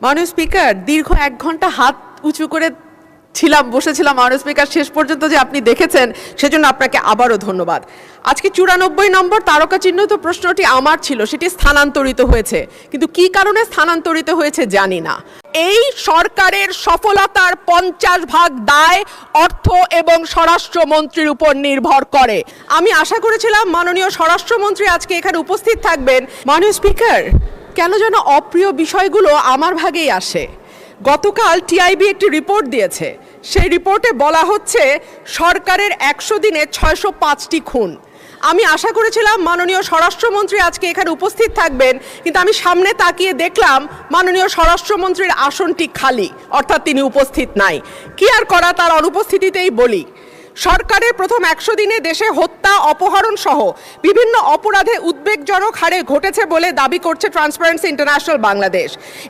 মাননীয় স্পিকার, দীর্ঘ 1 ঘন্টা হাত উঁচু করে বসেছিলাম মাননীয় স্পিকার, শেষ পর্যন্ত যে আপনি দেখেছেন সেজন্য আপনাকে আবারও ধন্যবাদ। আজকে 94 নম্বর তারকা চিহ্নিত প্রশ্নটি আমার ছিল, সেটি স্থানান্তরিত হয়েছে, কিন্তু কি কারণে স্থানান্তরিত হয়েছে জানি না। এই সরকারের সফলতার 50% দায় অর্থ এবং স্বরাষ্ট্রমন্ত্রীর উপর নির্ভর করে। আমি আশা করেছিলাম মাননীয় স্বরাষ্ট্রমন্ত্রী আজকে এখানে উপস্থিত থাকবেন। মাননীয় স্পিকার, কেন যেন অপ্রিয় বিষয়গুলো আমার ভাগেই আসে। গতকাল টিআইবি একটি রিপোর্ট দিয়েছে, সেই রিপোর্টে বলা হচ্ছে সরকারের 100 দিনে 605টি খুন। আমি আশা করেছিলাম মাননীয় স্বরাষ্ট্রমন্ত্রী আজকে এখানে উপস্থিত থাকবেন, কিন্তু আমি সামনে তাকিয়ে দেখলাম মাননীয় স্বরাষ্ট্রমন্ত্রীর আসনটি খালি, অর্থাৎ তিনি উপস্থিত নাই। কি আর করা, তার অনুপস্থিতিতেই বলি। সরকারের প্রথম 100 দিনে দেশে হত্যা, অপহরণ সহ বিভিন্ন অপরাধে উদ্বেগজনক হারে ঘটেছে বলে দাবি করছে ট্রান্সপারেন্সি ইন্টারন্যাশনাল বাংলাদেশ।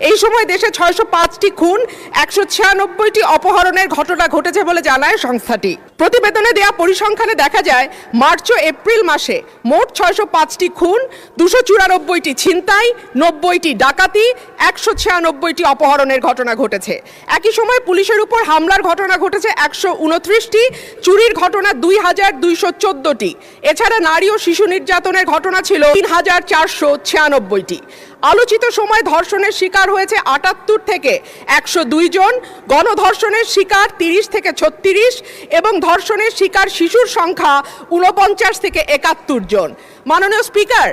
এই সময় দেশে 605টি খুন, 196টি অপহরণের ঘটনা ঘটেছে বলে জানায় সংস্থাটি। প্রতিবেদনে দেয়া পরিসংখ্যানে দেখা যায় মার্চ ও এপ্রিল মাসে মোট 605টি খুন, 294টি ছিনতাই, 90টি ডাকাতি, 196টি অপহরণের ঘটনা ঘটেছে। একই সময় পুলিশের উপর হামলার ঘটনা ঘটেছে 129টি, চুরির ঘটনা 2214টি। এছাড়া নারী ও শিশু নির্যাতনের ঘটনা ছিল 3496টি। আলোচিত সময় ধর্ষণের শিকার হয়েছে 78 থেকে 102 জন, গণধর্ষণের শিকার 30 থেকে 36 এবং ধর্ষণের শিকার শিশুর সংখ্যা 49 থেকে 71 জন। মাননীয় স্পিকার,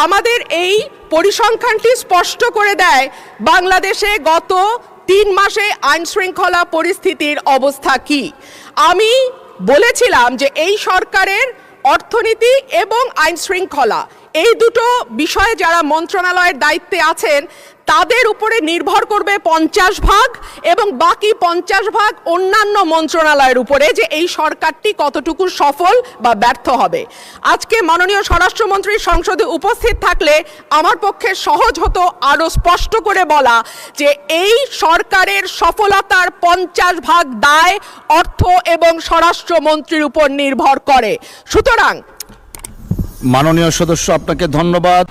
আমাদের এই পরিসংখ্যানটি স্পষ্ট করে দেয় বাংলাদেশে গত 3 মাসে আইন শৃঙ্খলা পরিস্থিতির অবস্থা কি। আমি বলেছিলাম যে এই সরকারের অর্থনীতি এবং আইন শৃঙ্খলা, এই দুটো বিষয়ে যারা মন্ত্রণালয়ের দায়িত্বে আছেন তাদের উপরে নির্ভর করবে 50% এবং বাকি 50% অন্যান্য মন্ত্রণালয়ের উপরে, যে এই সরকারটি কতটুকু সফল বা ব্যর্থ হবে। আজকে মাননীয় স্বরাষ্ট্রমন্ত্রী সংসদে উপস্থিত থাকলে আমার পক্ষে সহজ হতো আরও স্পষ্ট করে বলা যে এই সরকারের সফলতার 50% দায় অর্থ এবং স্বরাষ্ট্রমন্ত্রীর উপর নির্ভর করে। সুতরাং মাননীয় সদস্য, আপনাকে ধন্যবাদ।